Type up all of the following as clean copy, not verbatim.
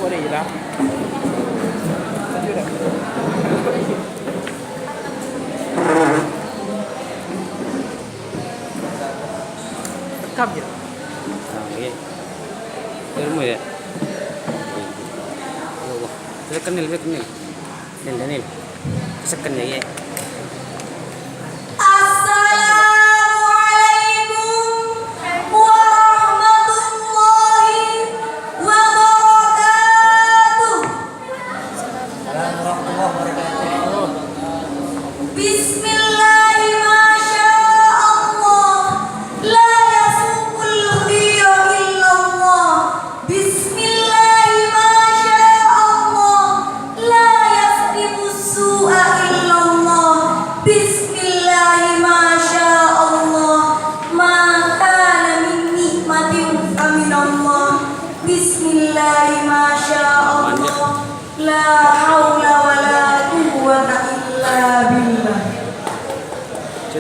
boleh je lah. Tadi dah. Rekam je. Okey. Ilmu ya. Allah. Tekan Nil. Nil. Tekan ya.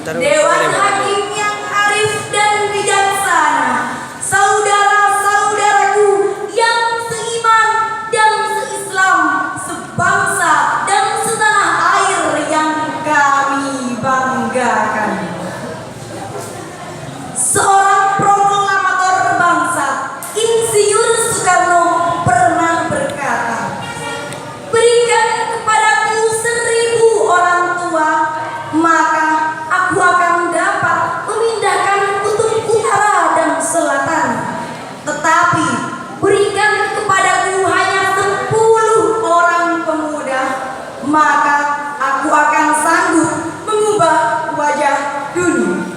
Dewan Hakim yang arif dan bijaksana, saudara-saudaraku yang seiman dan seislam, sebangsa dan setanah air yang kami banggakan. Seorang proklamator bangsa, Insinyur Soekarno pernah berkata, "Berikan kepadaku 1000 orang tua, maka aku akan dapat memindahkan kutub utara dan selatan. Tetapi berikan kepadaku hanya 10 orang pemuda, maka aku akan sanggup mengubah wajah dunia."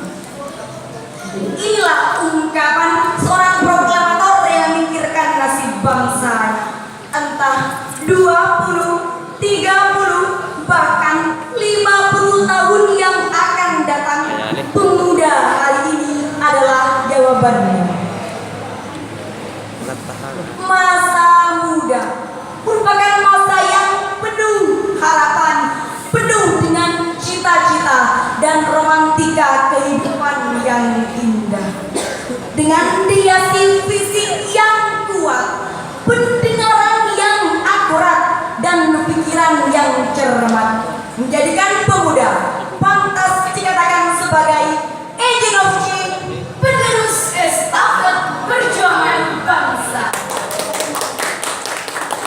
Inilah ungkapan seorang proklamator yang memikirkan nasib bangsanya. Entah 20, 30, bahkan 50 tahun yang akan datang, pemuda hari ini adalah jawabannya. Masa muda merupakan masa yang penuh harapan, penuh dengan cita-cita dan romantika kehidupan yang indah. Dengan hiasi fisik yang kuat, pendengaran yang akurat, dan pikiran yang cermat, menjadikan pemuda pantas dikatakan sebagai agent of change, penerus estafet perjuangan bangsa.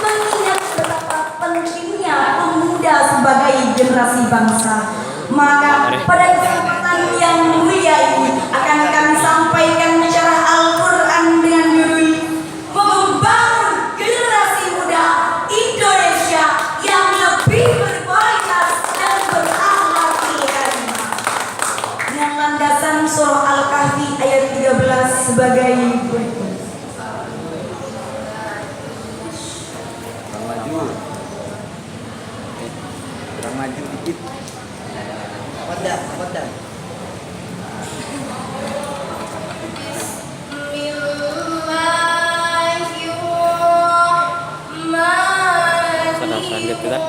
Mengingat betapa pentingnya pemuda sebagai generasi bangsa, maka pada kesempatan yang mulia ini akan kami sampaikan syarah Al-Quran dengan judul "Membangun Generasi Muda Indonesia yang lebih berkualitas dan berakhlak karimah", dengan landasan surah Al-Kahfi ayat 13 sebagai berikut. Kurang maju dikit. Apa dah? Lanjut kita.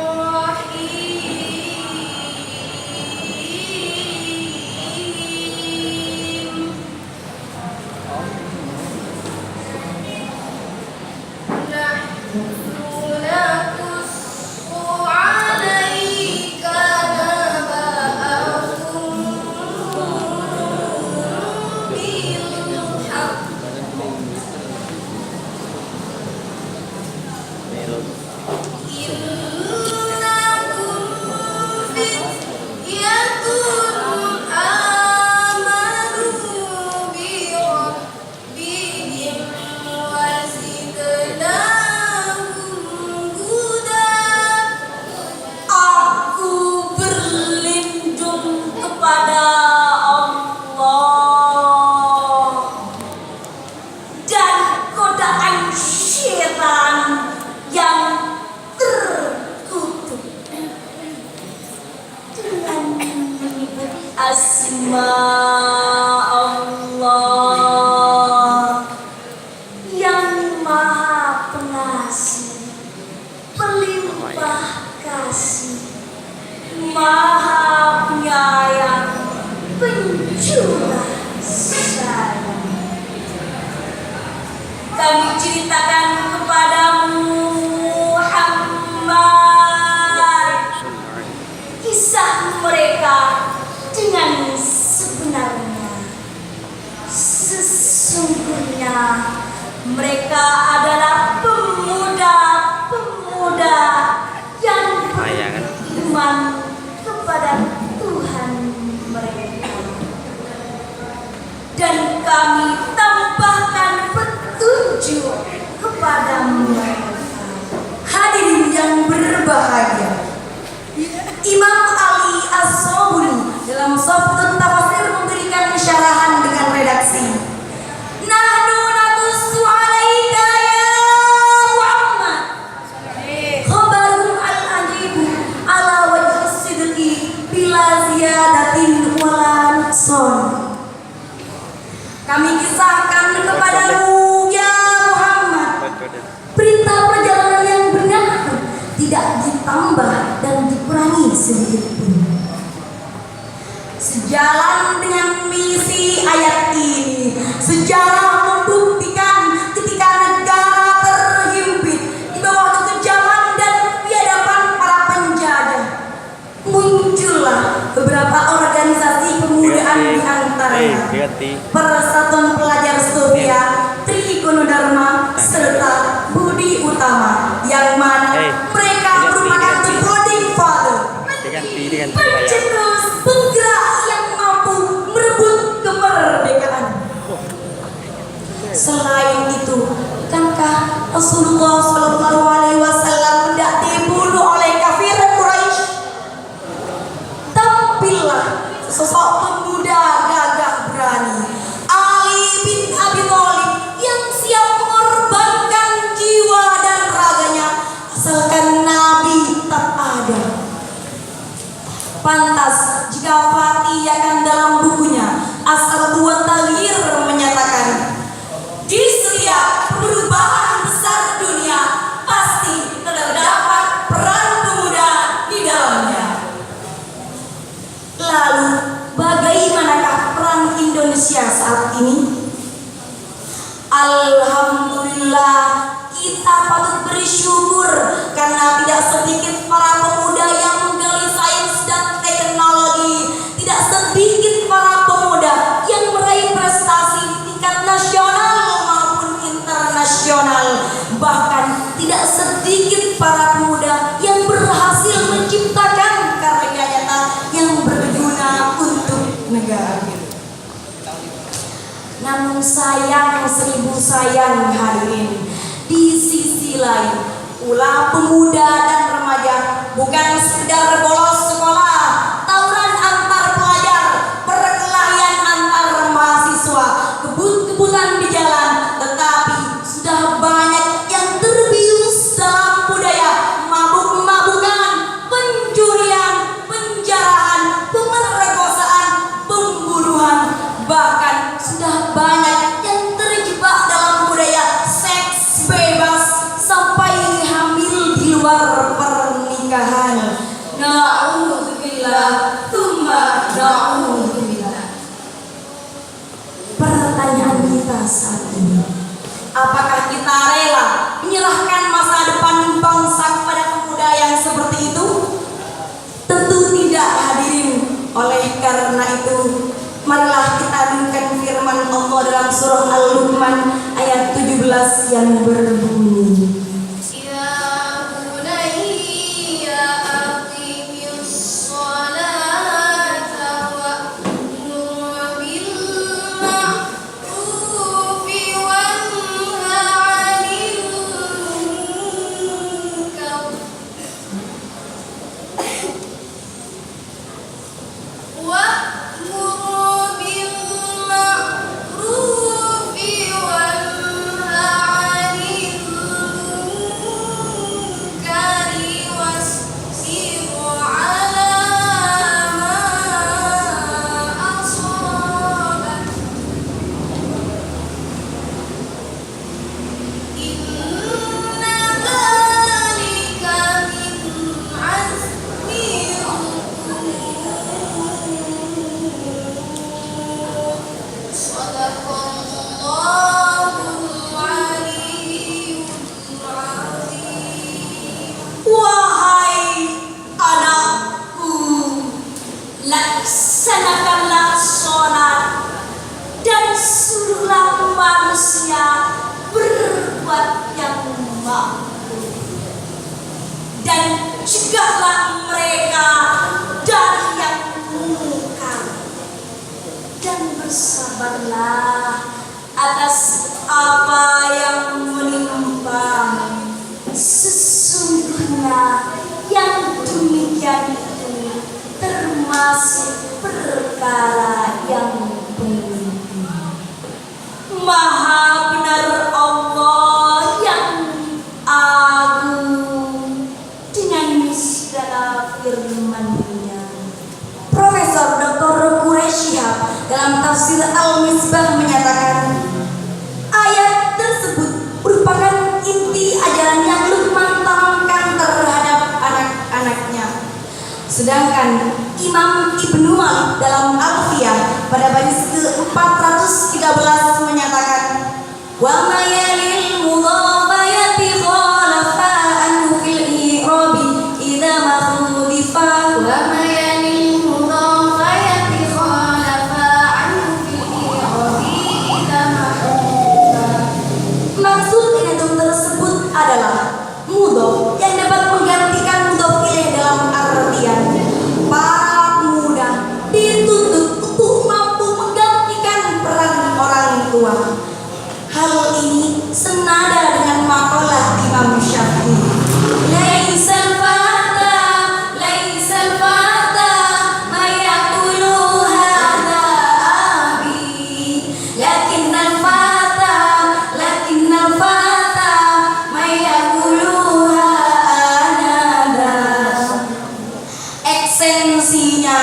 Asma Allah yang maha pengasih, pelimpah kasih, maha penyayang, pencurah sayang. Kami ceritakan kepadamu Sungguhnya mereka adalah pemuda-pemuda yang Bayangan. beriman kepada Tuhan mereka. Dan kami tambahkan petunjuk kepada mereka. Hadirin yang berbahagia, Imam Ali As-Sabuni dalam Sabtun Tafsir memberikan syarahan dengan redaksi, Nahnu natussu alaika ya Muhammad khabarun al-ajibu ala wajhi sidqi bila ziyadatin wala nuqsan. Kami kisahkan kepadamu ya Muhammad berita perjalanan yang benar, tidak ditambah dan dikurangi sedikit pun. Sejalan dengan misi ayat ini, sejarah membuktikan ketika negara terhimpit di bawah kekejaman dan biadaban para penjajah, muncullah beberapa organisasi pemudaan di antaranya Persatuan Pelajar Sofia, Trigunodharma, serta Budi Utama, yang mana mereka merupakan the founding father, pencetus penggerak yang mampu merebut kemerdekaan. Selain itu, kankah Rasulullah SAW tidak dibunuh oleh kafir Quraisy? Tampillah sosok pemuda gagah berani, Ali bin Abi Thalib, yang siap mengorbankan jiwa dan raganya asalkan Nabi tak ada. Pantas jika Fatih akan dalam bukunya Asar Dua Taghir menyatakan, di setiap perubahan besar dunia pasti terdapat peran pemuda di dalamnya. Lalu bagaimanakah peran Indonesia saat ini? Alhamdulillah, kita patut bersyukur karena tidak sedikit para pemuda yang menggali sains dan teknologi, tidak sedikit para pemuda yang meraih prestasi di tingkat nasional maupun internasional. Bahkan tidak sedikit para pemuda yang berhasil menciptakan karya nyata yang berguna untuk negara. Namun sayang seribu sayang hadirin, di sisi lain ulah pemuda dan remaja bukan sekedar bolos sekolah, tawuran antar pelajar, perkelahian antar mahasiswa, kebut-kebutan di jalan, tetapi sudah banyak yang terbius dalam budaya mabuk-mabukan, pencurian, penjarahan, pemerkosaan, pembunuhan, bahkan sudah banyak yang terjebak dalam budaya seks bebas sampai hamil di luar pernikahan. Na'udzubillah, tsumma na'udzubillah. Pertanyaan kita saat ini, apakah kita rela menyerahkan masa depan bangsa kepada pemuda yang seperti itu? Tentu tidak, hadirin. Oleh karena itu, marilah kita dengarkan firman Allah dalam surah Al-Luqman ayat 17 yang berbunyi, Ya bunayya aqimis sholata wa'mur bil ma'rufi wanha 'anil munkar wa'mur bil ma'rufi wanha 'anil sifat yang mampu. Dan cegahlah mereka dari yang mungkar. Dan bersabarlah atas apa yang menimpa. Sesungguhnya yang demikian itu termasuk perkara yang penting. Maha benar Allah yang agung dengan segala firman-Nya. Profesor Dr. Quraisy Shihab dalam tafsir Al-Misbah menyatakan, ayat tersebut merupakan inti ajaran yang Luqman tanamkan terhadap anak-anaknya. Sedangkan Imam Ibnu Malik dalam Alfiyah pada baris ke-413 menyatakan, wa mayalil mudhafayati khalafa'an fil i'rabi idza makhudhifa wa mayalil mudhafayati khalafa'an fil i'rabi idza makhudhifa. Maksud idgham tersebut adalah mudhaf yang dapat menggantikan mudhaf ilaih dalam artian para pemuda dituntut untuk mampu menggantikan peran orang tua. Hal ini senada dengan makalah Imam Syafi'i. Laisal fata may yaqulu hadza abi, lakinnal fata may yaqulu anada. Esensinya,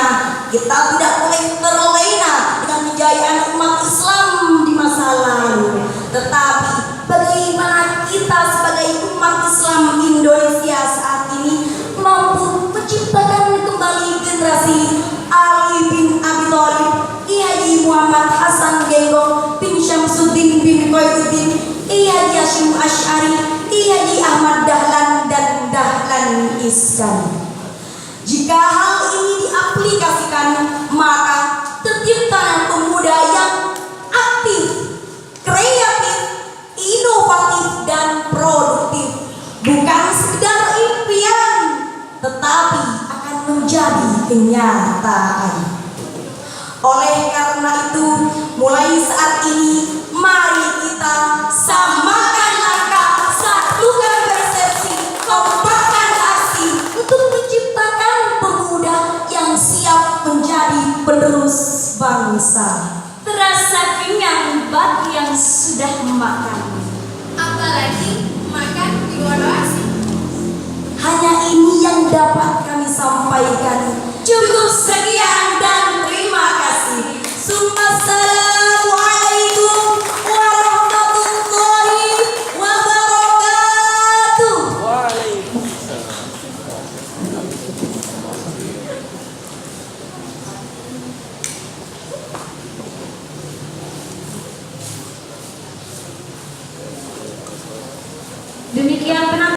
kita tidak boleh terlena dengan kejayaan umat Islam di masa lalu. Tetapi bagaimana kita sebagai umat Islam Indonesia saat ini mampu menciptakan kembali generasi Ali bin Abi Thalib, Kiai Haji Muhammad Hasan Genggong bin Syamsuddin bin Koyuddin, Kiai Haji Hasyim Asy'ari, Kiai Haji Ahmad Dahlan dan Dahlan Iskan. Jika hal ini diaplikasikan, maka tercipta pemuda yang aktif, kreatif, inovatif, dan produktif. Bukan sekedar impian, tetapi akan menjadi kenyataan. Oleh karena itu, mulai saat ini, mari kita samakan langkah, satukan persepsi, kompakkan aksi untuk menciptakan pemuda yang siap menjadi penerus bangsa. Terasa kenyang bagi yang sudah makan, Apalagi makan di luar asing. hanya ini yang dapat kami sampaikan. Cukup sekian.